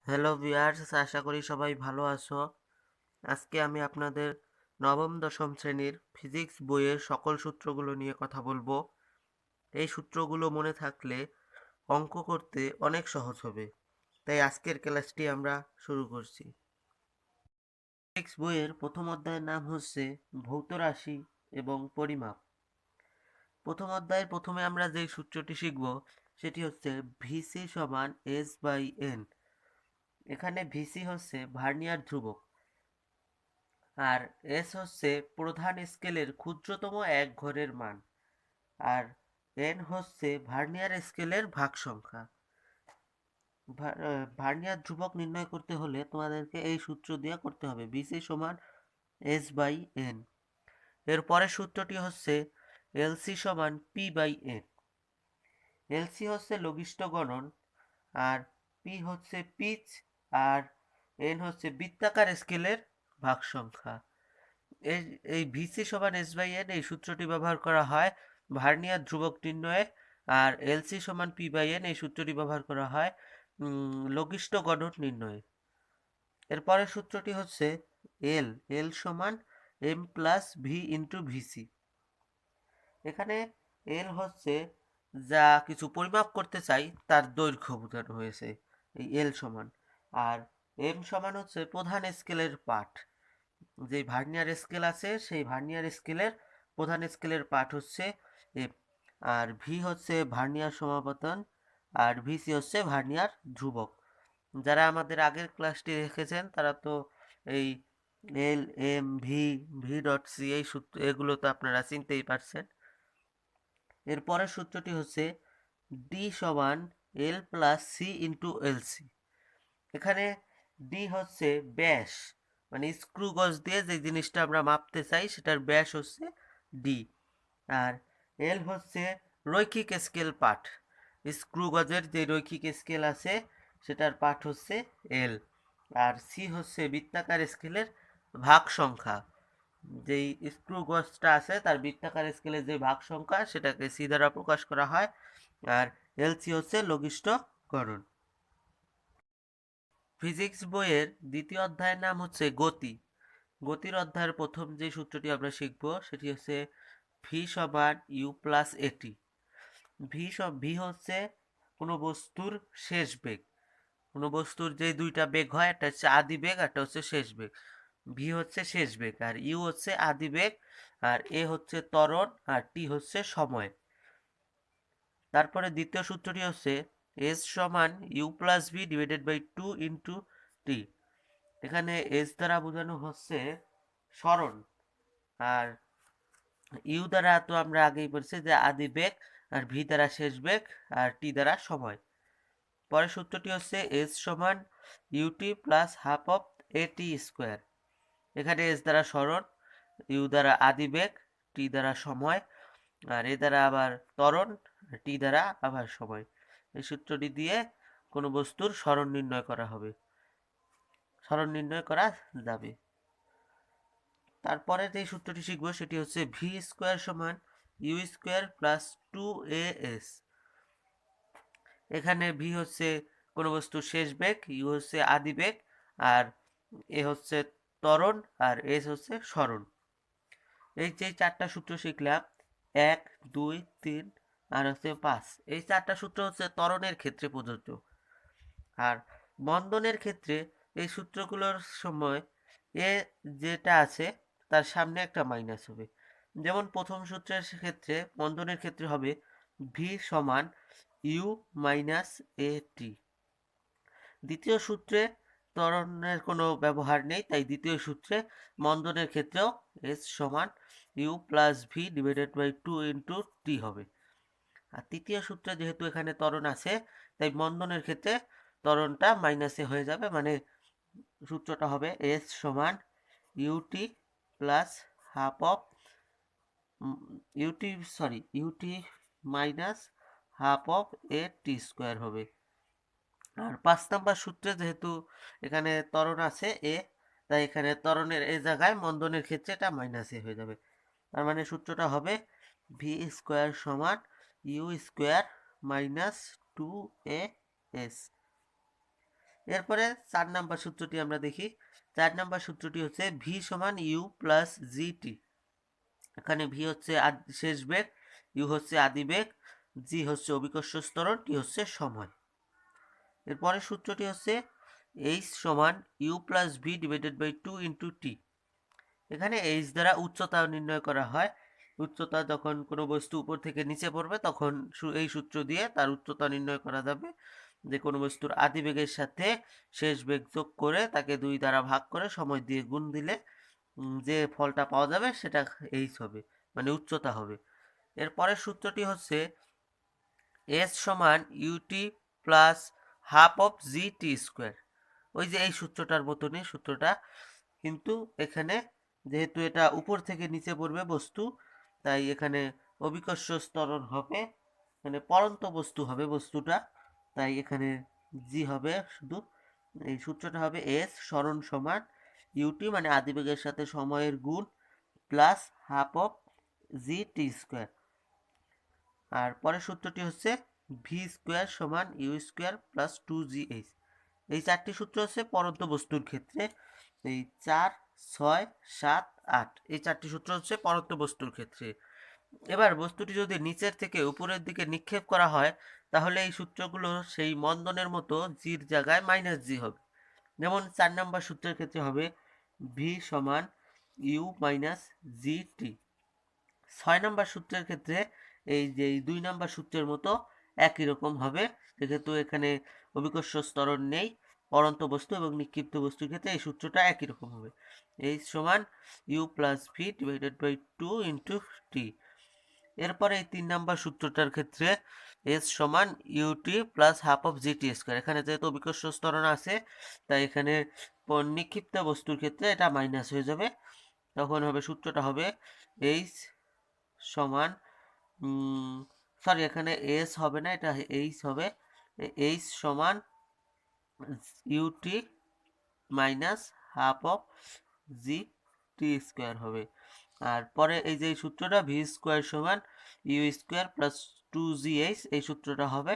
Hello viewers, আশা করি সবাই ভালো আছো। আজকে আমি আপনাদের নবম দশম শ্রেণীর ফিজিক্স বইয়ের সকল সূত্রগুলো নিয়ে কথা বলবো। এই সূত্রগুলো মনে থাকলে অঙ্ক করতে অনেক সহজ হবে। তাই আজকের ক্লাসটি আমরা শুরু করছি। ফিজিক্স বইয়ের প্রথম অধ্যায়ের নাম হচ্ছে ভৌত রাশি এবং পরিমাপ। প্রথম অধ্যায়ের প্রথমে আমরা যে সূত্রটি শিখব সেটি হচ্ছে ভিসি সমান এস বাই এন। এখানে ভিসি হচ্ছে ভার্নিয়ার ধ্রুবক, আর এস হচ্ছে প্রধান স্কেলের ক্ষুদ্রতম এক ঘরের মান, আর এন হচ্ছে ভার্নিয়ার স্কেলের ভাগ সংখ্যা। ভার্নিয়ার ধ্রুবক নির্ণয় করতে হলে তোমাদেরকে এই সূত্র দিয়ে করতে হবে, বিসি সমান এস বাই এন। এর পরের সূত্রটি হচ্ছে এলসি সমান পি বাই এন। এলসি হচ্ছে লঘিষ্ঠ গণন, আর পি হচ্ছে পিচ, আর এন হচ্ছে বৃত্তাকার স্কেলের ভাগ সংখ্যা। এই এই ভিসি সমান এস বাই এন এই সূত্রটি ব্যবহার করা হয় ভার্নিয়ার ধ্রুবক নির্ণয়ে, আর এলসি সমান পি বাই এন এই সূত্রটি ব্যবহার করা হয় লঘিষ্ঠ গণন নির্ণয়ে। এরপরের সূত্রটি হচ্ছে এল এল সমান M plus V into VC. এখানে এল হচ্ছে যা কিছু পরিমাপ করতে চাই তার দৈর্ঘ্য বোঝানো হয়েছে এই এল সমান, আর এম সমান হচ্ছে প্রধান স্কেলের পাঠ। যে ভার্নিয়ার স্কেল আছে সেই ভার্নিয়ার স্কেলের প্রধান স্কেলের পাঠ হচ্ছে এফ, আর ভি হচ্ছে ভার্নিয়ার সমাপতন, আর ভিসি হচ্ছে ভার্নিয়ার ধ্রুবক। যারা আমাদের আগের ক্লাসটি দেখেছেন তারা তো এই L M V V dot C এই সূত্র এগুলো তো আপনারা চিনতেই পারছেন। এর পরের সূত্রটি হচ্ছে ডি সমান L plus C into L C. এখানে ডি হচ্ছে ব্যাস, মানে স্ক্রু গজ দিয়ে যে জিনিসটা আমরা মাপতে চাই সেটার ব্যাস হচ্ছে ডি, আর এল হচ্ছে রৈখিক স্কেল পাঠ। স্ক্রু গজের যে রৈখিক স্কেল আছে সেটার পাঠ হচ্ছে এল, আর সি হচ্ছে বৃত্তাকার স্কেলের ভাগ সংখ্যা। যেই স্ক্রু গজটা আছে তার বৃত্তাকার স্কেলের যে ভাগ সংখ্যা সেটাকে সি দ্বারা প্রকাশ করা হয়, আর এলসি হচ্ছে লঘিষ্ঠ গড়ন। ফিজিক্স বইয়ের দ্বিতীয় অধ্যায়ের নাম হচ্ছে গতি। গতির অধ্যায়ের প্রথম যে সূত্রটি আমরা শিখব সেটি হচ্ছে ভি সমান ইউ প্লাস এটি। ভি হচ্ছে কোনো বস্তুর শেষ বেগ। কোনো বস্তুর যে দুইটা বেগ হয়, একটা হচ্ছে আদি বেগ, একটা হচ্ছে শেষ বেগ। ভি হচ্ছে শেষ বেগ, আর ইউ হচ্ছে আদি বেগ, আর এ হচ্ছে ত্বরণ, আর টি হচ্ছে সময়। তারপরে দ্বিতীয় সূত্রটি হচ্ছে এস সমান U plus V divided by two into T. এখানে এস দ্বারা বোঝানো হচ্ছে সরণ, আর ইউ দ্বারা তো আমরা আগেই বলছি যে আদি বেগ, আর ভি দ্বারা শেষ বেগ, আর টি দ্বারা সময়। পরের সূত্রটি হচ্ছে এস সমান ইউটি প্লাস হাফ অফ এটি স্কোয়ার। এখানে এস দ্বারা সরণ, ইউ দ্বারা আদি বেগ, টি দ্বারা সময়, আর এ দ্বারা আবার ত্বরণ, টি দ্বারা আবার সময়। এই সূত্রটি দিয়ে কোনো বস্তুর সরণ নির্ণয় করা হবে, সরণ নির্ণয় করা যাবে। তারপরে যে সূত্রটি শিখব সেটি হচ্ছে ভি স্কোয়ার সমান U square plus two A S. এখানে ভি হচ্ছে কোনো বস্তুর শেষ বেগ, ইউ হচ্ছে আদি বেগ, আর এ হচ্ছে ত্বরণ, আর এস হচ্ছে সরণ। এই যে চারটা সূত্র শিখলাম, 1, 2, 3 আর হচ্ছে 5, এই চারটা সূত্র হচ্ছে ত্বরণের ক্ষেত্রে প্রযোজ্য। আর মন্দনের ক্ষেত্রে এই সূত্রগুলোর সময় এ যেটা আছে তার সামনে একটা মাইনাস হবে। যেমন প্রথম সূত্রের ক্ষেত্রে মন্দনের ক্ষেত্রে হবে ভি সমান ইউ মাইনাস এ টি। দ্বিতীয় সূত্রে ত্বরণের কোনো ব্যবহার নেই, তাই দ্বিতীয় সূত্রে মন্দনের ক্ষেত্রেও এস সমান U plus V divided by two into T হবে। আর তৃতীয় সূত্রে যেহেতু এখানে ত্বরণ আছে তাই মন্দনের ক্ষেত্রে ত্বরণটা মাইনাসে হয়ে যাবে, মানে সূত্রটা হবে এস সমান UT plus half of UT minus half of A T square হবে। আর 5 নাম্বার সূত্রে যেহেতু এখানে ত্বরণ আছে এ, তাই এখানে ত্বরণের এ জায়গায় মন্দনের ক্ষেত্রে এটা মাইনাস এ হয়ে যাবে। তার মানে সূত্রটা হবে ভি স্কোয়ার সমান U square minus two A S. এরপরে 4 নাম্বার সূত্রটি আমরা দেখি। 4 নাম্বার সূত্রটি হচ্ছে ভি সমান ইউ প্লাস জিটি। এখানে ভি হচ্ছে শেষ বেগ, ইউ হচ্ছে আদি বেগ, জি হচ্ছে অভিকর্ষ ত্বরণ, টি হচ্ছে সময়। এরপরে সূত্রটি হচ্ছে এইচ সমান U plus V divided by 2 into T. এখানে এইচ দ্বারা উচ্চতা নির্ণয় করা হয়। উচ্চতা যখন কোনো বস্তু উপর থেকে নিচে পড়বে তখন এই সূত্র দিয়ে তার উচ্চতা নির্ণয় করা যাবে, যে কোনো বস্তুর আদি বেগের সাথে শেষ বেগ যোগ করে তাকে 2 দ্বারা ভাগ করে সময় দিয়ে গুণ দিলে যে ফলটা পাওয়া যাবে সেটা এইচ হবে, মানে উচ্চতা হবে। এরপরের সূত্রটি হচ্ছে এস সমান UT plus half of G T square. ওই যে এই সূত্রটার মতনই সূত্রটা, কিন্তু এখানে যেহেতু এটা উপর থেকে নিচে পড়বে বস্তু, তাই এখানে অভিকর্ষ ত্বরণ হবে, মানে পড়ন্ত বস্তু হবে বস্তুটা, তাই এখানে জি হবে শুধু। এই সূত্রটা হবে এস সরণ সমান ইউটি মানে আদিবেগের সাথে সময়ের গুণ plus half of G T square. আর পরের সূত্রটি হচ্ছে ভি স্কোয়ার সমান ইউ স্কোয়ার প্লাস 2gh। এই চারটি সূত্র হচ্ছে পরন্ত বস্তুর ক্ষেত্রে। এই 4, 6, 7, 8 এই চারটি সূত্র হচ্ছে পরন্ত বস্তুর ক্ষেত্রে। এবার বস্তুটি যদি নিচের থেকে উপরের দিকে নিক্ষেপ করা হয় তাহলে এই সূত্রগুলো সেই মন্দনের মতো জির জায়গায় মাইনাস জি হবে। যেমন 4 নম্বর সূত্রের ক্ষেত্রে হবে ভি সমান ইউ মাইনাস জি টি। 6 নম্বর সূত্রের ক্ষেত্রে এই যে 2 নম্বর সূত্রের মতো একই রকম হবে, যেহেতু এখানে অভিকর্ষ ত্বরণ নেই, পড়ন্ত বস্তু এবং নিক্ষিপ্ত বস্তুর ক্ষেত্রে এই সূত্রটা একই রকম হবে। এইচ সমান U plus V divided by 2 into T. এরপরে এই 3 নম্বর সূত্রটার ক্ষেত্রে এস সমান UT plus half of GT square. এখানে যেহেতু অভিকর্ষ ত্বরণ আছে তাই এখানে নিক্ষিপ্ত বস্তুর ক্ষেত্রে এটা মাইনাস হয়ে যাবে, তখন হবে সূত্রটা হবে এইচ সমান সরি এখানে এস হবে না, এটা এইচ হবে। এইচ সমান UT minus half of G T square হবে। আর পরে এই যে সূত্রটা ভি স্কোয়ার সমান ইউ স্কোয়ার প্লাস 2gh, এই সূত্রটা হবে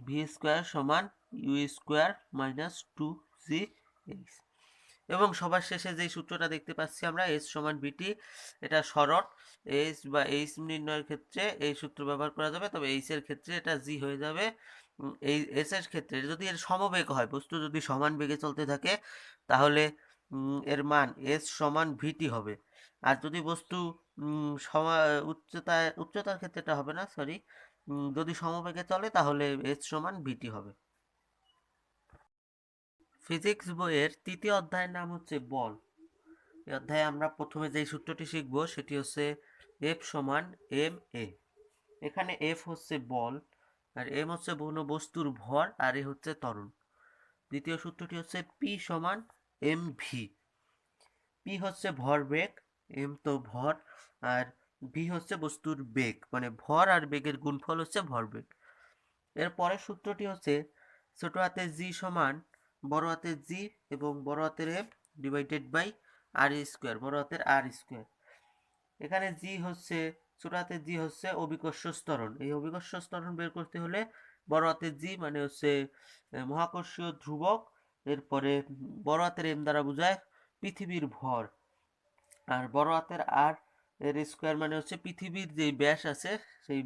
ভি স্কোয়ার সমান ইউ স্কোয়ার মাইনাস 2gh। এবং সবার শেষে যে সূত্রটা দেখতে পাচ্ছি আমরা এস সমান বিটি, এটা সরণ। এস বা এইচ নির্ণয়ের ক্ষেত্রে এই সূত্র ব্যবহার করা যাবে, তবে এইচ এর ক্ষেত্রে এটা জি হয়ে যাবে। এই এস এর ক্ষেত্রে যদি এর সমবেগ হয়, বস্তু যদি সমান বেগে চলতে থাকে তাহলে এর মান এস সমান ভিটি হবে। আর যদি বস্তু উচ্চতার ক্ষেত্রে এটা হবে না, সরি, যদি সমবেগে চলে তাহলে এস সমান ভিটি হবে। ফিজিক্স বইয়ের 3য় অধ্যায়ের নাম হচ্ছে বল। এই অধ্যায়ে আমরা প্রথমে যে সূত্রটি শিখব সেটি হচ্ছে এফ সমান এম এ। এখানে এফ হচ্ছে বল, আর এম হচ্ছে কোনো বস্তুর ভর, আর এ হচ্ছে ত্বরণ। দ্বিতীয় সূত্রটি হচ্ছে পি সমান এম ভি। পি হচ্ছে ভরবেগ, এম তো ভর, আর ভি হচ্ছে বস্তুর বেগ, মানে ভর আর বেগের গুণফল হচ্ছে ভরবেগ। এর পরের সূত্রটি হচ্ছে ছোট হাতের জি সমান বড় হাতের জি এবং বড় হাতের F divided by R square, বড় হাতের আর স্কোয়ার। এখানে জি হচ্ছে ছোট হাতের জি হচ্ছে অভিকর্ষ ত্বরণ। এই অভিকর্ষ ত্বরণ বের করতে হলে বড় হাতের জি মানে হচ্ছে মহাকর্ষীয় ধ্রুবক, এরপরে বড় হাতের এম দ্বারা বোঝায় পৃথিবীর ভর, আর বড় হাতের আর এর স্কোয়ার মানে হচ্ছে পৃথিবীর যে ব্যাস আছে সেই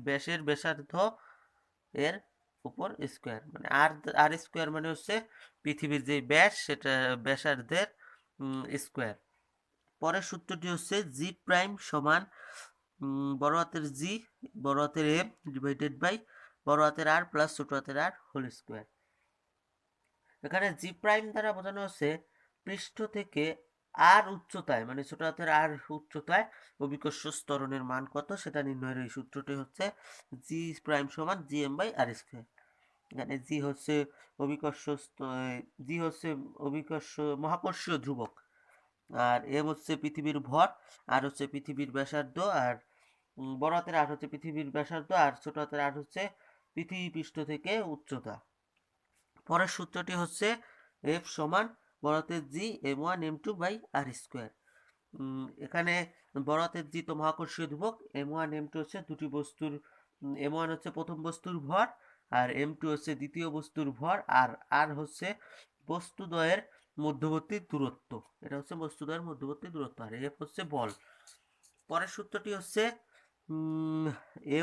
ব্যাসের ব্যাসার্ধ এর উপর স্কোয়ার, মানে আর আর স্কোয়ার মানে হচ্ছে পৃথিবীর যে ব্যাস সেটা ব্যাসার্ধের স্কোয়ার। পরের সূত্রটি হচ্ছে জি প্রাইম সমান বড় হাতের জি বড় হাতের এম ডিভাইডেড বাই বড় হাতের আর প্লাস ছোট হাতের আর হোল স্কোয়ার। এখানে জি প্রাইম দ্বারা বোঝানো হচ্ছে পৃষ্ঠ থেকে আর উচ্চতায়, মানে ছোট হাতের আর উচ্চতায় অভিকর্ষ ত্বরণের মান কত সেটা নির্ণয়ের এই সূত্রটি হচ্ছে জি প্রাইম সমান G M by R square. এখানে জি হচ্ছে অভিকর্ষ মহাকর্ষীয় ধ্রুবক, আর এম হচ্ছে পৃথিবীর ভর, আর হচ্ছে পৃথিবীর ব্যাসার্ধ, আর বড় হাতের আর হচ্ছে পৃথিবীর ব্যাসার্ধ, আর ছোট হাতের আর হচ্ছে পৃথিবী পৃষ্ঠ থেকে উচ্চতা। পরের সূত্রটি হচ্ছে এফ সমান বড় হাতের G M one M two by R square. এখানে বড় হাতের জি তো মহাকর্ষীয় ধ্রুবক, এম ওয়ান এম টু হচ্ছে দুটি বস্তুর, এম ওয়ান হচ্ছে প্রথম বস্তুর ভর আর m2 হচ্ছে দ্বিতীয় বস্তুর ভর, আর r হচ্ছে বস্তুদ্বয়ের মধ্যবর্তী দূরত্ব। এটা হচ্ছে বস্তুদ্বয়ের মধ্যবর্তী দূরত্ব, আর f হচ্ছে বল। পরের সূত্রটি হচ্ছে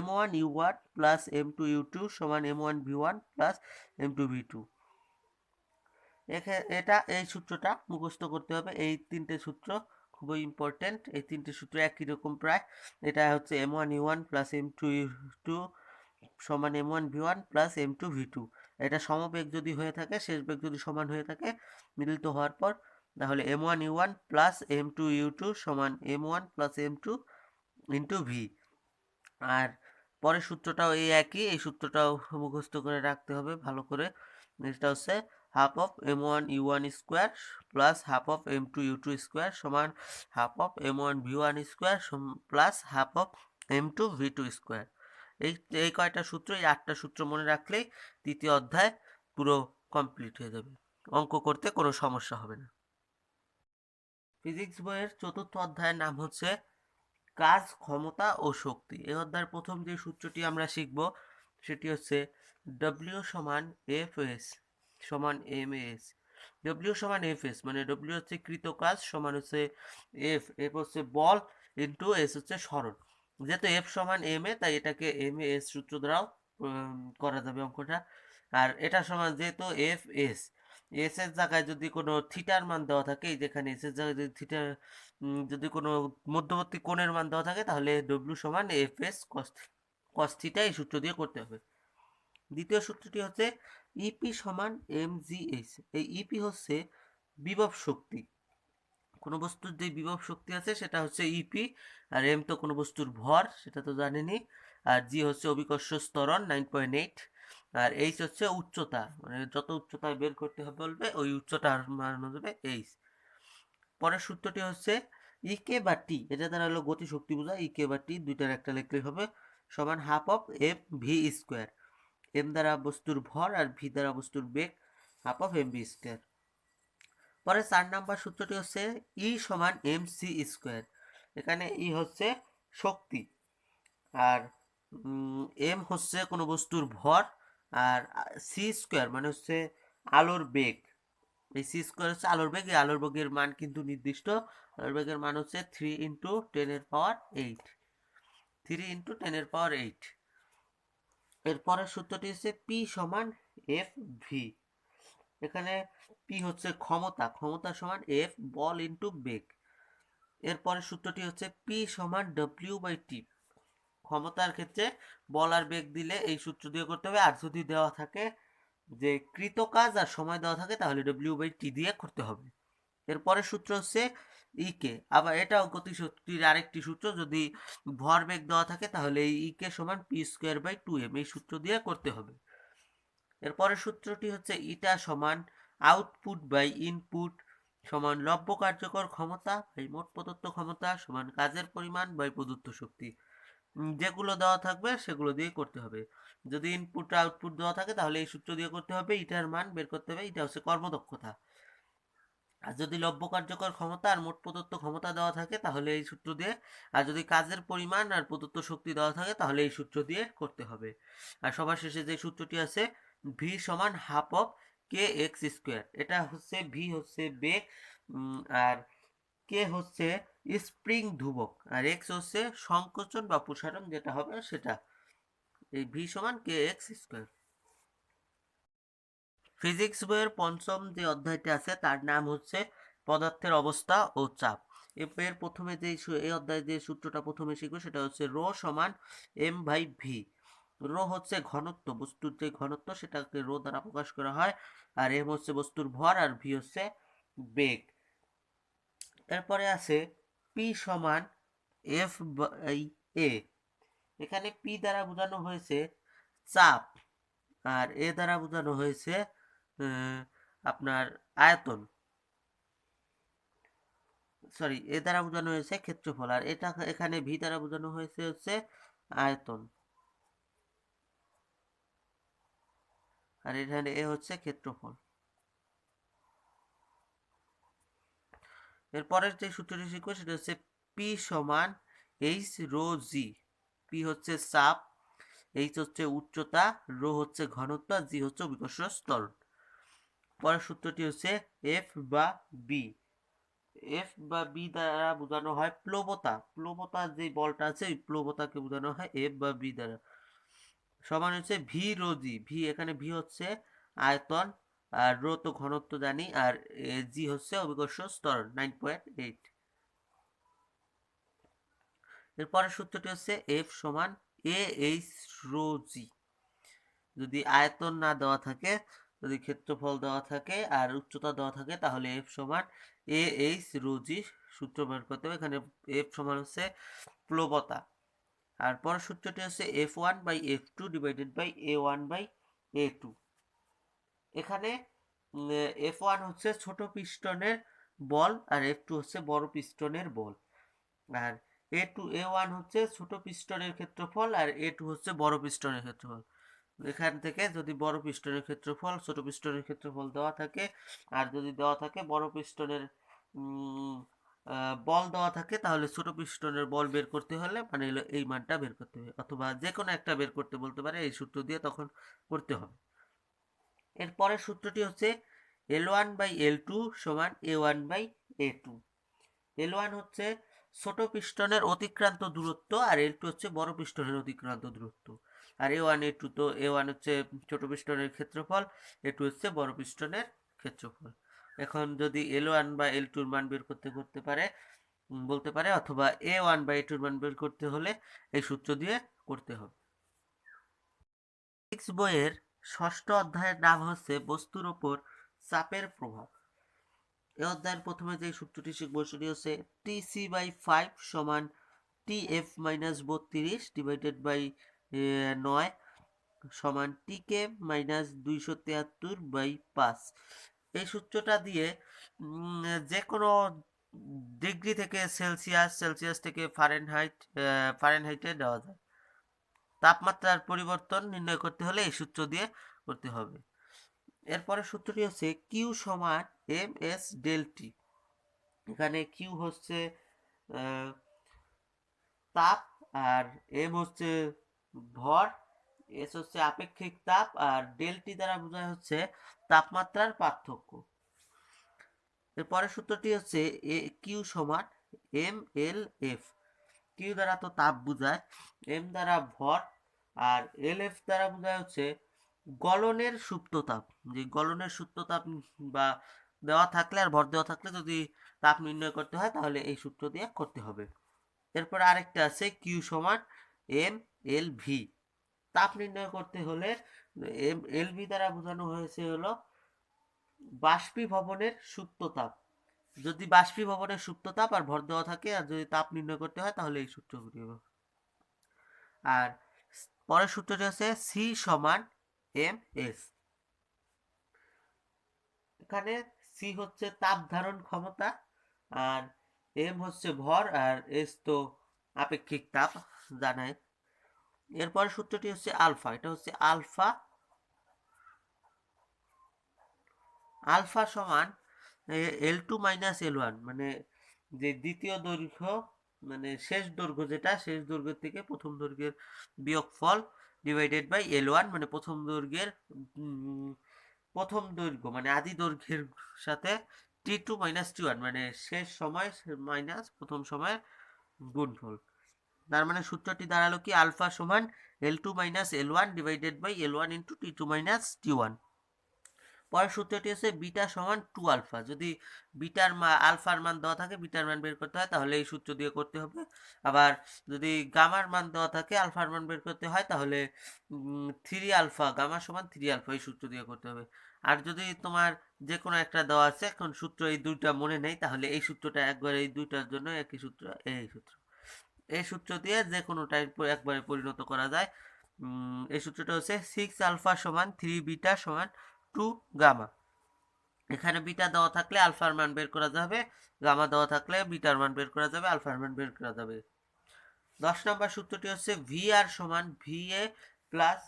m1u1 প্লাস m2u2 সমান m1v1 প্লাস m2v2। এটা এই সূত্রটা মুখস্থ করতে হবে। এই তিনটে সূত্র খুবই ইম্পর্টেন্ট, এই তিনটে সূত্র একই রকম প্রায়। এটা হচ্ছে m1u1 প্লাস m2u2 সমান m1v1 প্লাস m2v2। এটা সমবেগ যদি হয়ে থাকে, শেষ বেগ যদি সমান হয়ে থাকে মিলিত হওয়ার পর, তাহলে m1u1 প্লাস m2u2 সমান m1 plus m2 into v। আর পরের সূত্রটাও এই একই, এই সূত্রটাও মুখস্থ করে রাখতে হবে ভালো করে। এটা হচ্ছে half of m1u1 square plus half of m2u2 square সমান half of m1v1 square plus half of m2v2 square. এই কয়টা সূত্র, এই 8টা সূত্র মনে রাখলেই তৃতীয় অধ্যায় পুরো কমপ্লিট হয়ে যাবে, অঙ্ক করতে কোনো সমস্যা হবে না। ফিজিক্স বইয়ের চতুর্থ অধ্যায়ের নাম হচ্ছে কাজ, ক্ষমতা ও শক্তি। এই অধ্যায়ের প্রথম যে সূত্রটি আমরা শিখব সেটি হচ্ছে W সমান Fs সমান Mas। W সমান Fs মানে W হচ্ছে কৃত কাজ, সমান হচ্ছে F হচ্ছে বল ইন্টু S হচ্ছে সরণ। যেহেতু F সমান Ma, তাই এটাকে Mas সূত্র দ্বারাও করা যাবে অঙ্কটা। আর এটা সমান যেহেতু Fs, এস এর জায়গায় যদি কোনো থিটার মান দেওয়া থাকে, যেখানে এস এর জায়গায় যদি থিটার যদি কোনো মধ্যবর্তী কোণের মান দেওয়া থাকে, তাহলে ডব্লিউ সমান এফ এস কস থিটা, এই সূত্র দিয়ে করতে হবে। দ্বিতীয় সূত্রটি হচ্ছে ইপি সমান এম জি এইচ। এই ইপি হচ্ছে বিভব শক্তি, কোনো বস্তুর যে বিভব শক্তি আছে সেটা হচ্ছে ইপি। আর এম তো কোনো বস্তুর ভর, সেটা তো জানেনি। আর জি হচ্ছে অভিকর্ষ ত্বরণ 9.8। আর এইচ হচ্ছে উচ্চতা, মানে যত উচ্চতায় বের করতে হবে বলবে ওই উচ্চতার মান হবে এইচ। পরের সূত্রটি হচ্ছে ইকে বা টি, এটা দ্বারা হলো গতি শক্তি বোঝায়। ইকে বা টি দুইটার একটা লিখলেই হবে, সমান half of M V square. M দ্বারা বস্তুর ভর আর ভি দ্বারা বস্তুর বেগ, half of M V square. পরে 4 নাম্বার সূত্রটি হচ্ছে ই সমান এম সি স্কোয়ার। এখানে ই হচ্ছে শক্তি, আর এম হচ্ছে কোনো বস্তুর ভর, আর সি স্কোয়ার মানে হচ্ছে আলোর বেগ। এই সি স্কোয়ার হচ্ছে আলোর বেগ, এই আলোর বেগের মান কিন্তু নির্দিষ্ট। আলোর বেগের মান হচ্ছে 3 ইন্টু 10 এর পাওয়ার 8, 3 ইন্টু 10 এর পাওয়ার 8। এরপরের সূত্রটি হচ্ছে পি সমান এফ ভি। এখানে পি হচ্ছে ক্ষমতা, ক্ষমতা সমান এফ বল ইন্টু বেগ। এরপরের সূত্রটি হচ্ছে পি সমান ডব্লিউ বাই টি। ক্ষমতার ক্ষেত্রে বল আর বেগ দিলে এই সূত্র দিয়ে করতে হবে, আর যদি দেওয়া থাকে যে কৃত কাজ আর সময় দেওয়া থাকে, তাহলে ডব্লিউ বাই টি দিয়ে করতে হবে। এরপরের সূত্র হচ্ছে ইকে, আবার এটাও গতিশক্তির আরেকটি সূত্র। যদি ভরবেগ দেওয়া থাকে তাহলে এই ইকে সমান পি স্কোয়ার বাই 2m, এই সূত্র দিয়ে করতে হবে। এরপরের সূত্রটি হচ্ছে ইটা সমান আউটপুট বাই ইনপুট সমান লব্য কার্যকর ক্ষমতা বাই মোট প্রদত্ত ক্ষমতা সমান কাজের পরিমাণ বাই প্রদত্ত শক্তি। যেগুলো দেওয়া থাকবে সেগুলো দিয়ে করতে হবে। যদি ইনপুট আউটপুট দেওয়া থাকে তাহলে এই সূত্র দিয়ে করতে হবে, ইটার মান বের করতে হবে, এটা হচ্ছে কর্মদক্ষতা। আর যদি লব্য কার্যকর ক্ষমতা আর মোট প্রদত্ত ক্ষমতা দেওয়া থাকে তাহলে এই সূত্র দিয়ে, আর যদি কাজের পরিমাণ আর প্রদত্ত শক্তি দেওয়া থাকে তাহলে এই সূত্র দিয়ে করতে হবে। আর সবার শেষে যে সূত্রটি আছে ভি সমান half of K x square. এটা হচ্ছে ভি হচ্ছে বেগ, আর কে হচ্ছে স্প্রিং ধ্রুবক, আর এক্স হচ্ছে সংকোচন বা প্রসারণ যেটা হবে সেটা। এই ভি সমান কে এক্স স্কোয়ার। ফিজিক্স বইয়ের পঞ্চম যে অধ্যায়টি আছে তার নাম হচ্ছে পদার্থের অবস্থা ও চাপ। এর প্রথমে যে এই অধ্যায়ে যে সূত্রটা প্রথমে শিখবো সেটা হচ্ছে রো সমান এম বাই ভি। রো হচ্ছে ঘনত্ব, বস্তুর যে ঘনত্ব সেটাকে রো দ্বারা প্রকাশ করা হয়। আর এম হচ্ছে বস্তুর ভর, আর ভি হচ্ছে বেগ। এরপরে আছে পি সমান এফ বাই এ। এখানে পি দ্বারা বোঝানো হয়েছে চাপ, আর এ দ্বারা বোঝানো হয়েছে আপনার আয়তন, সরি এ দ্বারা বোঝানো হয়েছে ক্ষেত্রফল, আর এটা এখানে ভি দ্বারা বোঝানো হয়েছে হচ্ছে আয়তন, আর এখানে এ হচ্ছে ক্ষেত্রফল। এরপরের যে সূত্রটি শিখবো সেটা হচ্ছে পি সমান এইচ রো জি। পি হচ্ছে চাপ, এইচ হচ্ছে উচ্চতা, রো হচ্ছে ঘনত্ব, আর জি হচ্ছে অভিকর্ষ ত্বরণ। পরের সূত্রটি হচ্ছে এফ বা বি। এফ বা বি দ্বারা বোঝানো হয় প্লবতা। প্লবতার যে বলটা আছে ওই প্লবতাকে বোঝানো হয় এফ বা বি দ্বারা। সমান হচ্ছে ভি রো জি। ভি এখানে ভি হচ্ছে আয়তন, আর রো তো ঘনত্ব জানি, আর জি হচ্ছে অভিকর্ষ ত্বরণ 9.8। এরপরের সূত্রটি হচ্ছে এফ সমান এ এইচ রো জি। যদি আয়তন না দেওয়া থাকে, যদি ক্ষেত্রফল দেওয়া থাকে আর উচ্চতা দেওয়া থাকে, তাহলে এফ সমান এ এইচ রো জি সূত্র বের করতে হবে। এখানে এফ সমান হচ্ছে প্লবতা। আর পরের সূত্রটি হচ্ছে F one by F two divided by A one by A two. এখানে এফ ওয়ান হচ্ছে ছোট পিস্টনের বল, আর এফ টু হচ্ছে বড় পিস্টনের বল। আর এ ওয়ান হচ্ছে ছোট পিস্টনের ক্ষেত্রফল, আর এ টু হচ্ছে বড় পিস্টনের ক্ষেত্রফল। এখান থেকে যদি বড় পিস্টনের ক্ষেত্রফল ছোট পিস্টনের ক্ষেত্রফল দেওয়া থাকে, আর যদি দেওয়া থাকে বড় পিস্টনের বল দেওয়া থাকে, তাহলে ছোট পিস্টনের বল বের করতে হলে মানে হলো এই মানটা বের করতে হবে, অথবা যে কোনো একটা বের করতে বলতে পারে, এই সূত্র দিয়ে তখন করতে হবে। এরপরের সূত্রটি হচ্ছে L one by L two সমান A one by A two. L one হচ্ছে ছোট পিস্টনের অতিক্রান্ত দূরত্ব, আর এল টু হচ্ছে বড় পিস্টনের অতিক্রান্ত দূরত্ব। আর এ ওয়ান এ টু, তো এ ওয়ান হচ্ছে ছোট পিস্টনের ক্ষেত্রফল, এ টু হচ্ছে বড় পিস্টনের ক্ষেত্রফল। এখন যদি এল ওয়ান বা এল টুর মান বের করতে পারে বলতে পারে, অথবা এ ওয়ান বা এ টুর মান বের করতে হলে এই সূত্র দিয়ে করতে হবে। ফিজিক্স বইয়ের ষষ্ঠ অধ্যায়ের নাম হচ্ছে বস্তুর ওপর চাপের প্রভাব। এই অধ্যায়ের প্রথমে যে সূত্রটি শিখবো সেটি হচ্ছে টিসি বাই 5 সমান টিএফ মাইনাস 32 ডিভাইডেড বাই 9 সমান টিকে মাইনাস 273 বাই 5। এই সূত্রটা দিয়ে যে কোনো ডিগ্রি থেকে সেলসিয়াস, সেলসিয়াস থেকে ফারেনহাইট, ফারেনহাইটে দেওয়া যায়। তাপমাত্রার পরিবর্তন নির্ণয় করতে হলে এই সূত্র দিয়ে করতে হবে। এরপরে সূত্রটি হচ্ছে কিউ সমান এম এস ডেল টি। এখানে কিউ হচ্ছে তাপ, আর এম হচ্ছে ভর, এস হচ্ছে আপেক্ষিক তাপ, আর ডেল টি দ্বারা বোঝায় হচ্ছে তাপমাত্রার পার্থক্য। এরপরের সূত্রটি হচ্ছে এ কিউ সমান এম এল এফ। কিউ দ্বারা তো তাপ বোঝায়, এম দ্বারা ভর, আর এল এফ দ্বারা বোঝায় হচ্ছে গলনের সুপ্ত তাপ। যে গলনের সুপ্ত তাপ বা দেওয়া থাকলে আর ভর দেওয়া থাকলে যদি তাপ নির্ণয় করতে হয়, তাহলে এই সূত্র দিয়ে করতে হবে। এরপর আরেকটা আছে কিউ সমান এম এল ভি। তাপ নির্ণয় করতে হলে এম এল ভি দ্বারা বোঝানো হয়েছে হলো বাষ্পীভবনের সুপ্ত তাপ। যদি বাষ্পীভবনের সুপ্ত তাপ আর ভর দেওয়া থাকে, আর যদি তাপ নির্ণয় করতে হয়, তাহলে এই সূত্র করতে হবে। আর পরের সূত্রটি হচ্ছে সি সমান এম এস। এখানে সি হচ্ছে তাপ ধারণ ক্ষমতা, আর এম হচ্ছে ভর, আর এস তো আপেক্ষিক তাপ জানায়। এরপর সূত্রটি হচ্ছে আলফা। এটা হচ্ছে আলফা। আলফা সমান L two minus L one, মানে যে দ্বিতীয় দৈর্ঘ্য, মানে শেষ দৈর্ঘ্য, যেটা শেষ দৈর্ঘ্যের থেকে প্রথম দৈর্ঘ্যের বিয়োগফল ডিভাইডেড বাই এল ওয়ান, মানে প্রথম দৈর্ঘ্যের প্রথম দৈর্ঘ্য মানে আদি দৈর্ঘ্যের সাথে টি টু মাইনাস টি ওয়ান, মানে শেষ সময় মাইনাস প্রথম সময়ের গুণফল। তার মানে সূত্রটি দাঁড়ালো কি আলফা সমান L two minus L one divided by L one into T two minus T one. পরের সূত্রটি হচ্ছে বিটা সমান টু আলফা। যদি আলফার মান দেওয়া থাকে, বিটার মান বের করতে হয়, তাহলে এই সূত্র দিয়ে করতে হবে। আবার যদি গামার মান দেওয়া থাকে, আলফার মান বের করতে হয়, তাহলে থ্রি আলফা, গামা সমান থ্রি আলফা, এই সূত্র দিয়ে করতে হবে। আর যদি তোমার যে কোনো একটা দেওয়া আছে, এখন সূত্র এই দুইটা মনে নেই, তাহলে এই সূত্রটা একবার, এই দুইটার জন্য একই সূত্র, এই সূত্র। এই সূত্র দিয়ে যে কোনোটাই একবারে পরিণত করা যায়। এই সূত্রটা হচ্ছে 6 আলফা সমান 3 বিটা সমান 2 গামা। এখানে বিটা দেওয়া থাকলে আলফার মান বের করা যাবে, গামা দেওয়া থাকলে বিটার মান বের করা যাবে, আলফার মান বের করা যাবে। 10 নম্বর সূত্রটি হচ্ছে ভি আর সমান V A plus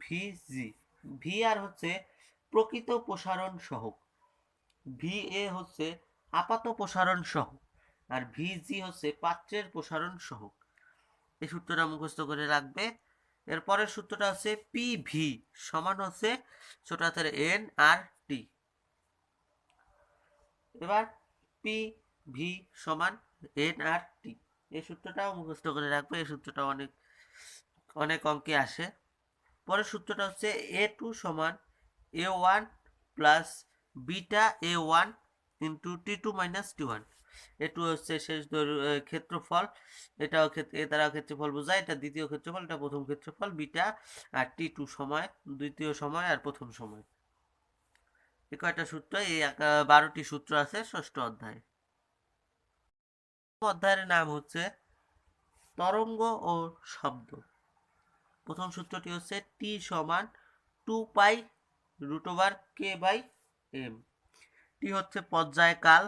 V G. V R হচ্ছে প্রকৃত প্রসারণ সহগ, ভি এ হচ্ছে আপাত প্রসারণ সহগ, আর ভি জি হচ্ছে পাত্রের প্রসারণ সহগ। এই সূত্রটা মুখস্থ করে রাখবে। এরপরের সূত্রটা হচ্ছে পিভি সমান হচ্ছে ছোট হাতের এন আর টি। এবার পিভি সমান এন আর টি, এই সূত্রটাও মুখস্থ করে রাখবে, এই সূত্রটা অনেক অনেক অঙ্কে আসে। পরের সূত্রটা হচ্ছে A2 সমান A1 plus beta A1 into T2 minus T1। A2 হচ্ছে শেষ ক্ষেত্রফল, এটাও এ দ্বারা ক্ষেত্রফল বোঝায়, এটা দ্বিতীয় ক্ষেত্রফল, এটা প্রথম ক্ষেত্রফল, বিটা আর T2 সময়, দ্বিতীয় সময় আর প্রথম সময়। এই কয়টা সূত্র, এই 12টি সূত্র আছে ষষ্ঠ অধ্যায়ে। অধ্যায়ের নাম হচ্ছে তরঙ্গ ও শব্দ। প্রথম সূত্রটি হচ্ছে টি সমান 2 pi root over K by M. T হচ্ছে পর্যায়কাল,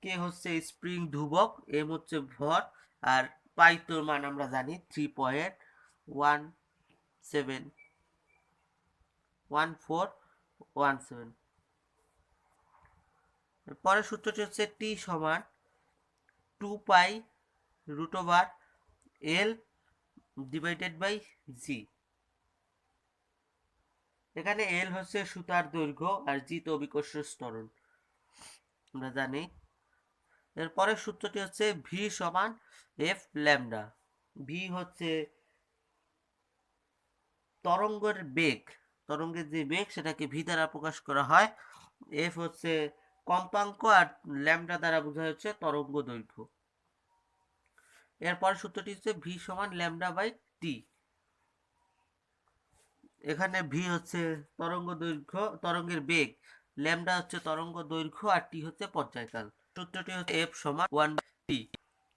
কে হচ্ছে স্প্রিং ধ্রুবক, এম হচ্ছে ভর, আর পাই তোর মান আমরা জানি 3.1417। পরের সূত্রটি হচ্ছে টি সমান 2 pi root over L divided by G. এখানে এল হচ্ছে সুতার দৈর্ঘ্য আর জি তো অভিকর্ষ ত্বরণ আমরা জানি। এরপরের সূত্রটি হচ্ছে ভি সমান এফ ল্যামডা। ভি হচ্ছে তরঙ্গের বেগ, তরঙ্গের যে বেগ সেটাকে ভি দ্বারা প্রকাশ করা হয়। এফ হচ্ছে কম্পাঙ্ক আর ল্যামডা দ্বারা বোঝা হচ্ছে তরঙ্গ দৈর্ঘ্য। এরপর সূত্রটি হচ্ছে ভি সমান ল্যামডা বাই টি। এখানে ভি হচ্ছে তরঙ্গ দৈর্ঘ্য, তরঙ্গের বেগ, ল্যামডা হচ্ছে তরঙ্গ দৈর্ঘ্য আর টি হচ্ছে পর্যায়কাল। সূত্রটি হচ্ছে এফ সমান 1/টি,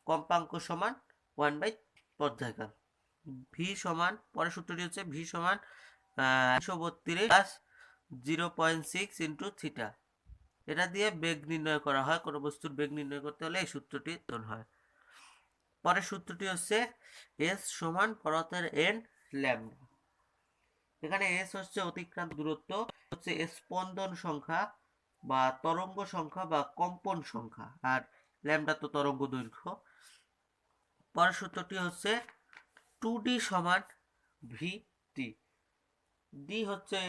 কম্পাঙ্ক সমান 1/, পর্যায়কাল। ভি সমান, পরের সূত্রটি হচ্ছে ভি সমান 132 প্লাস 0.6 ইন্টু থিটা। এটা দিয়ে বেগ নির্ণয় করা হয়, কোনো বস্তুর বেগ নির্ণয় করতে হলে এই সূত্রটি হয়। পরের সূত্রটি হচ্ছে এস সমান পরতের এন ল্যামডা। এখানে এস হচ্ছে অতিক্রান্ত দূরত্ব, হচ্ছে স্পন্দন সংখ্যা বা তরঙ্গ সংখ্যা বা কম্পন সংখ্যা, আর ল্যামডা তো তরঙ্গ দৈর্ঘ্য। পরের সূত্রটি হচ্ছে 2d সমান ভি টি। ডি হচ্ছে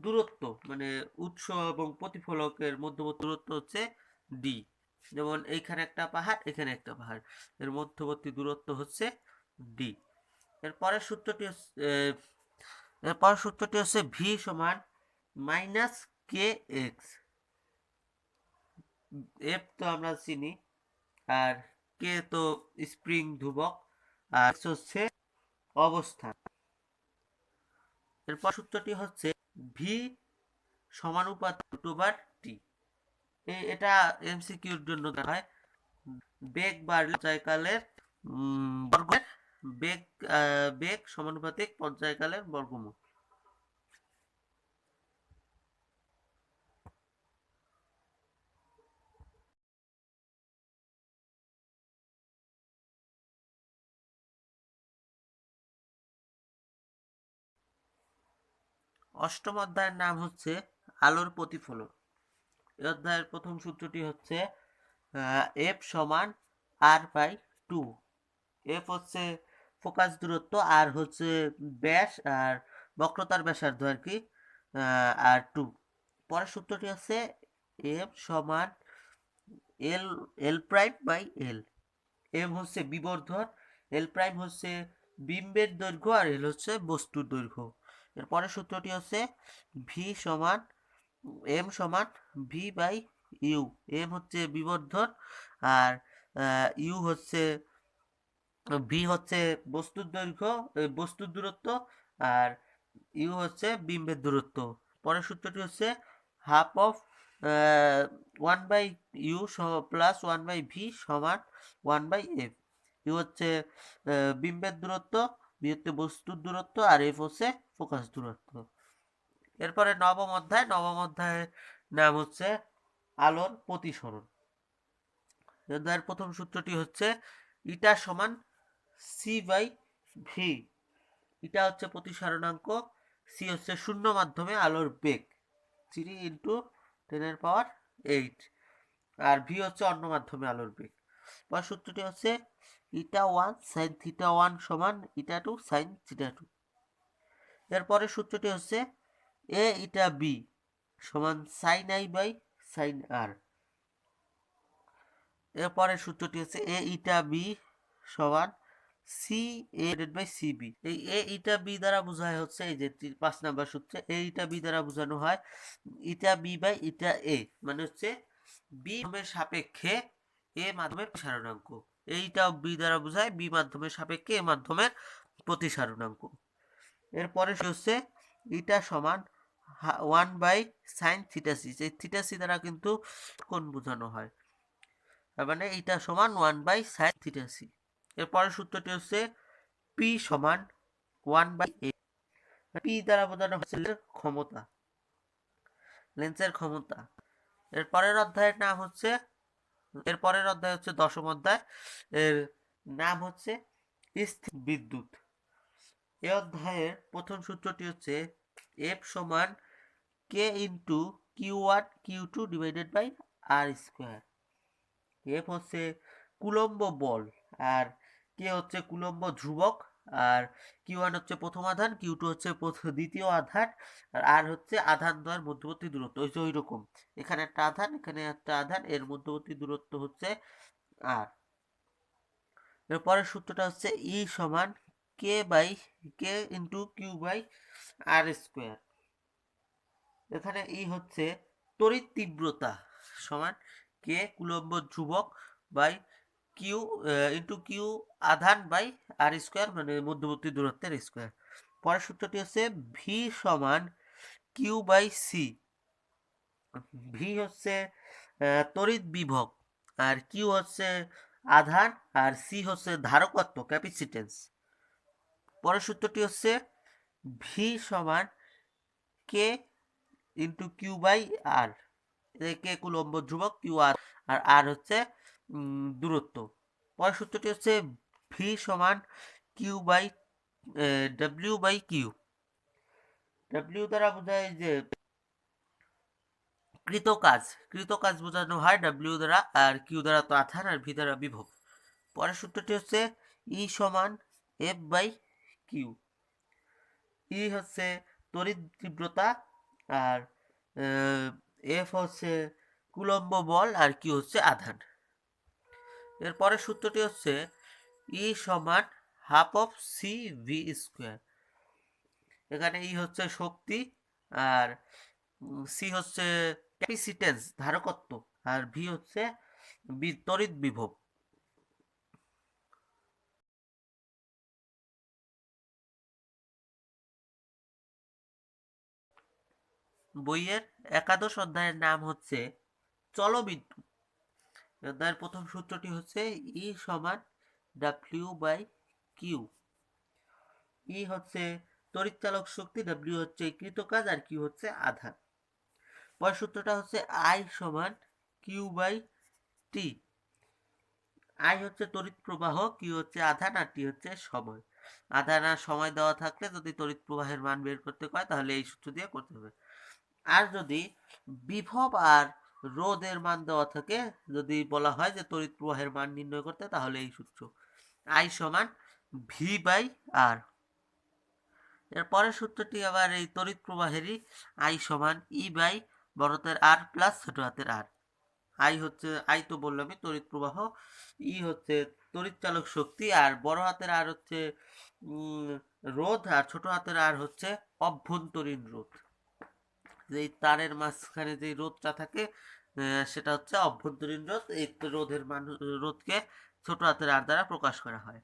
দূরত্ব, মানে উৎস এবং প্রতিফলকের মধ্যবর্তী দূরত্ব হচ্ছে ডি। যেমন এইখানে একটা পাহাড়, এখানে একটা পাহাড়, এর মধ্যবর্তী দূরত্ব হচ্ছে ডি। এরপরের সূত্রটি হচ্ছে ভি সমান মাইনাস কে এক্স। এফ তো আমরা চিনি, আর কে তো স্প্রিং ধ্রুবক, আর হচ্ছে অবস্থান। এরপর সূত্রটি হচ্ছে ভি সমানুপাত রুট ওভার টি। এটা এমসিকিউর জন্য দেওয়া হয়। বেগ বাড়লে পর্যায়কালের বর্গের বেগ, বেগ সমানুপাতিক পর্যায়কালের বর্গমূল। অষ্টম অধ্যায়ের নাম হচ্ছে আলোর প্রতিফলন। এই অধ্যায়ের প্রথম সূত্রটি হচ্ছে এফ সমান আর বাই 2। এফ হচ্ছে ফোকাস দূরত্ব, আর হচ্ছে ব্যাস আর বক্রতার ব্যাসার্ধ আর কি, আর 2। পরের সূত্রটি হচ্ছে এফ সমান এল এল প্রাইম বাই এল। এম হচ্ছে বিবর্ধন, এল প্রাইম হচ্ছে বিম্বের দৈর্ঘ্য, আর এল হচ্ছে বস্তুর দৈর্ঘ্য। এর পরের সূত্রটি হচ্ছে ভি সমান এম সমান ভি বাই ইউ। এম হচ্ছে বিবর্ধন, আর ইউ হচ্ছে, ভি হচ্ছে বস্তুর দৈর্ঘ্য, বস্তুর দূরত্ব, আর ইউ হচ্ছে বিম্বের দূরত্ব। পরের সূত্রটি হচ্ছে half of 1/, U plus 1/, V সমান 1/, এফ। ইউ হচ্ছে বিম্বের দূরত্ব, ভি হচ্ছে বস্তুর দূরত্ব, আর এফ হচ্ছে ফোকাস দূরত্ব। এরপরে নবম অধ্যায়ের নাম হচ্ছে আলোর প্রতিসরণ। অধ্যায়ের প্রথম সূত্রটি হচ্ছে ইটা সমান সি বাই ভি। ইটা হচ্ছে প্রতিসরণাঙ্ক, সি হচ্ছে শূন্য মাধ্যমে আলোর বেগ 3 × 10⁸, আর ভি হচ্ছে অন্য মাধ্যমে আলোর বেগ। পরের সূত্রটি হচ্ছে ইটা 1 সাইন থিটা 1 সমান ইটা 2 সাইন থিটা 2। এরপরে সূত্রটি হচ্ছে এ ইটা বি সমান sine I by sine R. এরপরে সূত্রটি হচ্ছে এ ইটা বি সমান C A by C B. এই এ ইটা বি দ্বারা বোঝায় হচ্ছে এই যে 5 নাম্বার সূত্রে এ ইটা বি দ্বারা বোঝানো হয় ইটা বি বাই ইটা এ, মানে হচ্ছে বি মাধ্যমের সাপেক্ষে এ মাধ্যমের প্রতিসারণাঙ্ক। এইটা বি দ্বারা বোঝায় বি মাধ্যমের সাপেক্ষে এ মাধ্যমের প্রতিসারণাঙ্ক। এরপরে হচ্ছে ইটা সমান 1 বাই সাইন থিটা সি। এই থিটা সি দ্বারা কিন্তু কোণ বোঝানো হয়, তার মানে ইটা সমান 1 বাই সাইন থিটা সি। এরপরের সূত্রটি হচ্ছে পি সমান 1 বাই এ। পি দ্বারা বোঝানো হচ্ছে ক্ষমতা, লেন্সের ক্ষমতা। এরপরের অধ্যায়ের নাম হচ্ছে এরপরের অধ্যায় হচ্ছে 10ম অধ্যায়, এর নাম হচ্ছে স্থির বিদ্যুৎ। এই অধ্যায়ের প্রথম সূত্রটি হচ্ছে এফ সমান K into Q one Q two divided by R square. F হচ্ছে কুলম্ব বল, আর কে হচ্ছে কুলম্ব ধ্রুবক, আর কিউ1 হচ্ছে প্রথম আধান, কিউ2 হচ্ছে দ্বিতীয় আধান, আর আর হচ্ছে আধান দ্বয়ের মধ্যবর্তী দূরত্ব। ওই রকম এখানে একটা আধান, এখানে একটা আধান, এর মধ্যবর্তী দূরত্ব হচ্ছে আর। এরপরের সূত্রটা হচ্ছে ই সমান K into Q by R square. এখানে ই হচ্ছে তড়িৎ তীব্রতা সমান কে কুলম্ব ধ্রুবক বাই কিউ ইন্টু কিউ আধান বাই আর স্কোয়ার, মানে মধ্যবর্তী দূরত্বের স্কোয়ার। পরের সূত্রটি হচ্ছে ভি সমান কিউ বাই সি। ভি হচ্ছে তড়িৎ বিভব, আর কিউ হচ্ছে আধান, আর সি হচ্ছে ধারকত্ব ক্যাপাসিটেন্স। পরের সূত্রটি হচ্ছে ভি সমান K into Q by R. K Coulomb ধ্রুবক, কিউ আর, আর আর হচ্ছে দূরত্ব। পরের সূত্রটি হচ্ছে ভি সমান Q by W by Q. W দ্বারা বোঝায় যে কৃত কাজ বোঝানো হয় ডাব্লিউ দ্বারা, আর কিউ দ্বারা তো আধান, আর ভি দ্বারা বিভব। পরের সূত্রটি হচ্ছে ই সমান এফ বাই কিউ। ই হচ্ছে তড়িৎ তীব্রতা, আর এফ হচ্ছে কুলম্ব বল, আর কিউ হচ্ছে আধান। এরপরের সূত্রটি হচ্ছে ই সমান half of C V square. এখানে ই হচ্ছে শক্তি, আর সি হচ্ছে ক্যাপাসিটেন্স ধারকত্ব, আর ভি হচ্ছে তড়িৎ বিভব। বইয়ের একাদশ অধ্যায়ের নাম হচ্ছে চলবিদ্যুৎ। অধ্যায়ের প্রথম সূত্রটি হচ্ছে ই সমান ডাব্লিউ বাই কিউ। ই হচ্ছে তড়িৎচালক শক্তি, ডাব্লিউ হচ্ছে কৃতকাজ, আর কিউ হচ্ছে আধান। পরের সূত্রটা হচ্ছে আই সমান কিউ বাই টি। আই হচ্ছে তড়িৎ প্রবাহ, কিউ হচ্ছে আধান, আর টি হচ্ছে সময়। আধান আর সময় দেওয়া থাকলে যদি তড়িৎ প্রবাহের মান বের করতে হয় তাহলে এই সূত্র দিয়ে করতে হবে। আর যদি বিভব আর রোধের মান দেওয়া থাকে, যদি বলা হয় যে তড়িৎ প্রবাহের মান নির্ণয় করতে, তাহলে এই সূত্র আই সমান ভি বাই আর। এর পরের সূত্রটি আবার এই তড়িৎ প্রবাহেরই, আই সমান ই বাই বড় হাতের আর প্লাস ছোট হাতের আর। আই তো বললামই তড়িৎ প্রবাহ, ই হচ্ছে তড়িৎ চালক শক্তি, আর বড় হাতের আর হচ্ছে রোধ, আর ছোট হাতের আর হচ্ছে অভ্যন্তরীণ রোধ। যেই তারের মাঝখানে যে রোধটা থাকে সেটা হচ্ছে অভ্যন্তরীণ রোধ। এই রোধকে ছোট হাতের আর দ্বারা প্রকাশ করা হয়।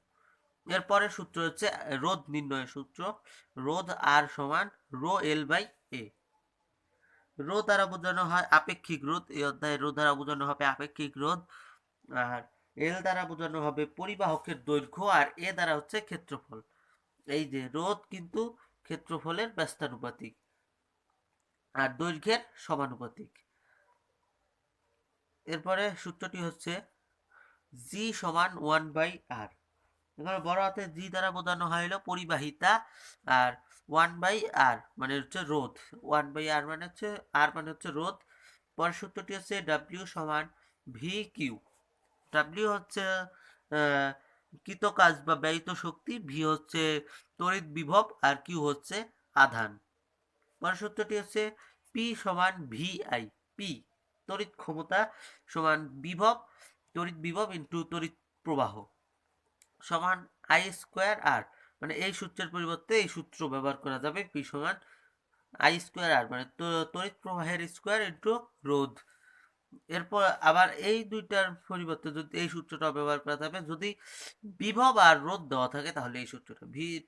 এরপরে সূত্র হচ্ছে রোধ নির্ণয়ের সূত্র, রোধ আর সমান rho L by A. Rho দ্বারা বোঝানো হয় আপেক্ষিক রোধ, এই অধ্যায়ে রো দ্বারা বোঝানো হবে আপেক্ষিক রোধ, আর এল দ্বারা বোঝানো হবে পরিবাহকের দৈর্ঘ্য, আর এ দ্বারা হচ্ছে ক্ষেত্রফল। এই যে রোধ কিন্তু ক্ষেত্রফলের ব্যস্তানুপাতিক, আর দৈর্ঘ্যের সমানুপাতিক। এরপরে সূত্রটি হচ্ছে জি সমান 1 বাই আর। এখানে বড় হাতে জি দ্বারা বোঝানো হলো পরিবাহিতা, আর 1 বাই আর মানে হচ্ছে রোধ। 1 বাই আর মানে হচ্ছে রোধ। পরের সূত্রটি হচ্ছে ডাব্লিউ সমান ভি কিউ। ডাব্লিউ হচ্ছে কৃত কাজ বা ব্যয়িত শক্তি, ভি হচ্ছে তড়িৎ বিভব, আর কিউ হচ্ছে আধান। পরের সূত্রটি হচ্ছে পি সমান ভিআই। পি তড়িৎ ক্ষমতা সমান বিভব, তড়িৎ বিভব ইন্টু তড়িৎ প্রবাহ সমান আই স্কোয়ার আর, মানে এই সূত্রের পরিবর্তে এই সূত্র ব্যবহার করা যাবে। পি সমান আই স্কোয়ার আর, মানে তড়িৎ প্রবাহের স্কোয়ার ইন্টু রোধ। এরপর আবার এই দুইটার পরিবর্তে যদি এই সূত্রটা ব্যবহার করা যাবে, যদি বিভব আর রোধ দেওয়া থাকে তাহলে এই সূত্রটা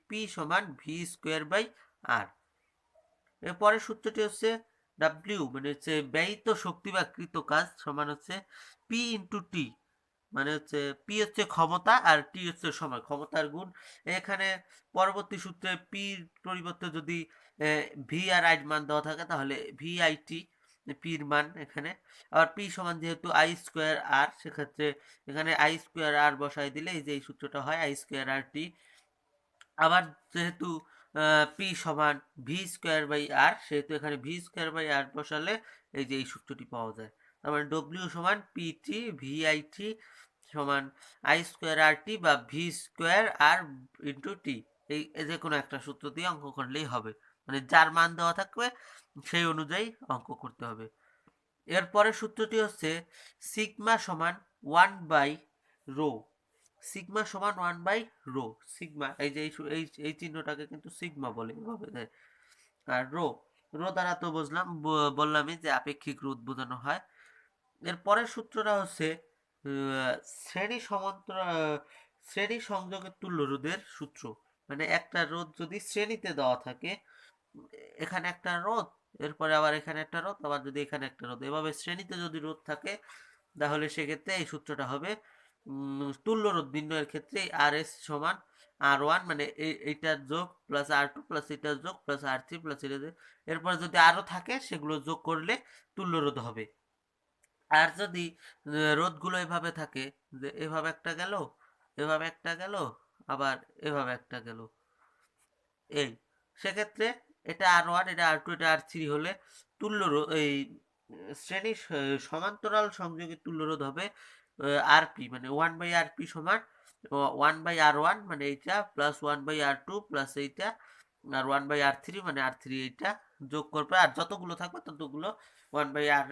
পি সমান ভি স্কোয়ার বাই আর। এরপরের সূত্রটি হচ্ছে ডাব্লিউ, মানে হচ্ছে ব্যয়িত শক্তি বা কৃত কাজ সমান হচ্ছে পি ইন্টু টি, মানে হচ্ছে পি হচ্ছে ক্ষমতা আর টি হচ্ছে সময়, ক্ষমতার গুণ। এখানে পরবর্তী সূত্রে পির পরিবর্তে যদি ভি আর আই মান দেওয়া থাকে তাহলে ভি আই টি পির মান এখানে। আবার পি সমান যেহেতু আই স্কোয়ার আর, সেক্ষেত্রে এখানে আই স্কোয়ার আর বসাই দিলে এই যে এই সূত্রটা হয় আই স্কোয়ার আর টি। আবার যেহেতু পি সমান ভি স্কোয়ার বাই আর, সেহেতু এখানে ভি স্কোয়ার বাই আর বসালে এই যে এই সূত্রটি পাওয়া যায়। তার মানে ডব্লিউ সমান P T V I T সমান আই স্কোয়ার আর টি বা ভি স্কোয়ার আর ইন্টু টি। এই যে কোনো একটা সূত্র দিয়ে অঙ্ক করলেই হবে, মানে যার মান দেওয়া থাকবে সেই অনুযায়ী অঙ্ক করতে হবে। এরপরে সূত্রটি হচ্ছে সিগমা সমান 1 বাই রো। সিগমা সমান 1 বাই রো। সিগমা এই যে এই চিহ্নটাকে কিন্তু সিগমা বলে এভাবে দেয়। আর রো, রো দ্বারা তো বললামই যে আপেক্ষিক রোধ বোঝানো হয়। এর পরের সূত্রটা হচ্ছে শ্রেণী সংযোগের তুল্য রোধের সূত্র। মানে একটা রোধ যদি শ্রেণীতে দেওয়া থাকে, এখানে একটা রোধ, এরপরে আবার এখানে একটা রোধ, আবার যদি এখানে একটা রোধ, এভাবে শ্রেণীতে যদি রোধ থাকে তাহলে সেক্ষেত্রে এই সূত্রটা হবে তুল্য রোধ নির্ণয়ের ক্ষেত্রে আর এস সমান আর ওয়ান, মানে এইটার যোগ প্লাস আর টু প্লাস এটার যোগ প্লাস আর থ্রি প্লাস এটা, এরপর যদি আরো থাকে সেগুলো যোগ করলে তুল্য রোধ হবে। আর যদি রোধগুলো এভাবে থাকে যে এভাবে একটা গেল, এভাবে একটা গেল, আবার এভাবে একটা গেল, এই সেক্ষেত্রে এটা আর ওয়ান, এটা আর টু, এটা আর থ্রি হলে তুল্য রোধ, এই শ্রেণীর সমান্তরাল সংযোগের তুল্য রোধ হবে আর পি, মানে 1 বাই আর পি সমান 1 বাই আর ওয়ান, মানে এইটা plus 1 by R two plus এইটা আর 1 বাই আর থ্রি, মানে আর থ্রি, এইটা যোগ করবে আর যতগুলো থাকবে ততগুলো 1 বাই আর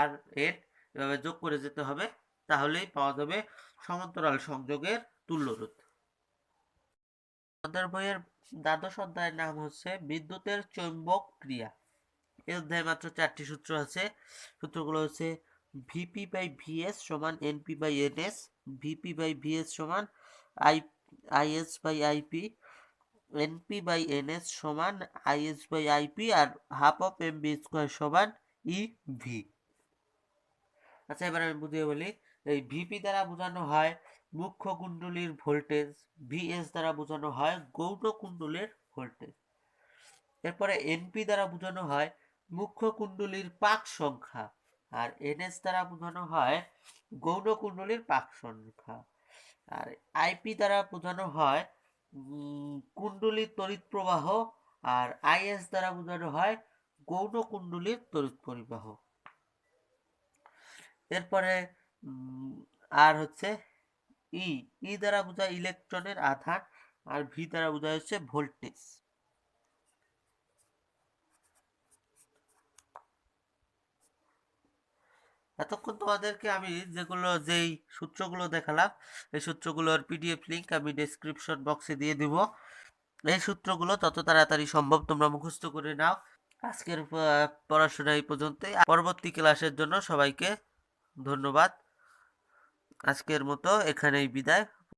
আর এর এভাবে যোগ করে যেতে হবে, তাহলেই পাওয়া যাবে সমান্তরাল সংযোগের তুল্য রোধ। আমাদের বইয়ের দ্বাদশ অধ্যায়ের নাম হচ্ছে বিদ্যুতের চৌম্বক ক্রিয়া। এই অধ্যায়ে মাত্র 4টি সূত্র আছে। সূত্রগুলো হচ্ছে ভিপি বাই ভিএস সমান NP by NS, VP by VS সমান IS by IP, NP by NS সমান আইএস বাই আইপি, আর হাফ অফ এমবি স্কোয়ার সমান ইভি। আচ্ছা, এবার আমি বুঝিয়ে বলি। এই ভিপি দ্বারা বোঝানো হয় মুখ্য কুণ্ডলীর ভোল্টেজ, ভিএস দ্বারা বোঝানো হয় গৌণ কুণ্ডলীর ভোল্টেজ। এরপরে এনপি দ্বারা বোঝানো হয় মুখ্য কুণ্ডলীর পাক সংখ্যা, আর এনএস দ্বারা বোঝানো হয় গৌণ কুণ্ডলীর পাক সংখ্যা, আর আইপি দ্বারা বোঝানো হয় কুণ্ডলীর তড়িৎ প্রবাহ, আর আইএস দ্বারা বোঝানো হয় গৌণ কুণ্ডলীর তড়িৎ পরিবাহ। এরপরে আর হচ্ছে ই দ্বারা বোঝায় ইলেকট্রনের আধান, আর ভি দ্বারা বোঝায় হচ্ছে ভোল্টেজ। এতক্ষণ তোমাদেরকে আমি যেই সূত্রগুলো দেখালাম, এই সূত্রগুলোর পিডিএফ লিংক আমি ডেসক্রিপশন বক্সে দিয়ে দিব। এই সূত্রগুলো তত তাড়াতাড়ি সম্ভব তোমরা মুখস্থ করে নাও। আজকের পড়াশোনা এই পর্যন্তই। পরবর্তী ক্লাসের জন্য সবাইকে ধন্যবাদ। আজকের মতো এখানেই বিদায়।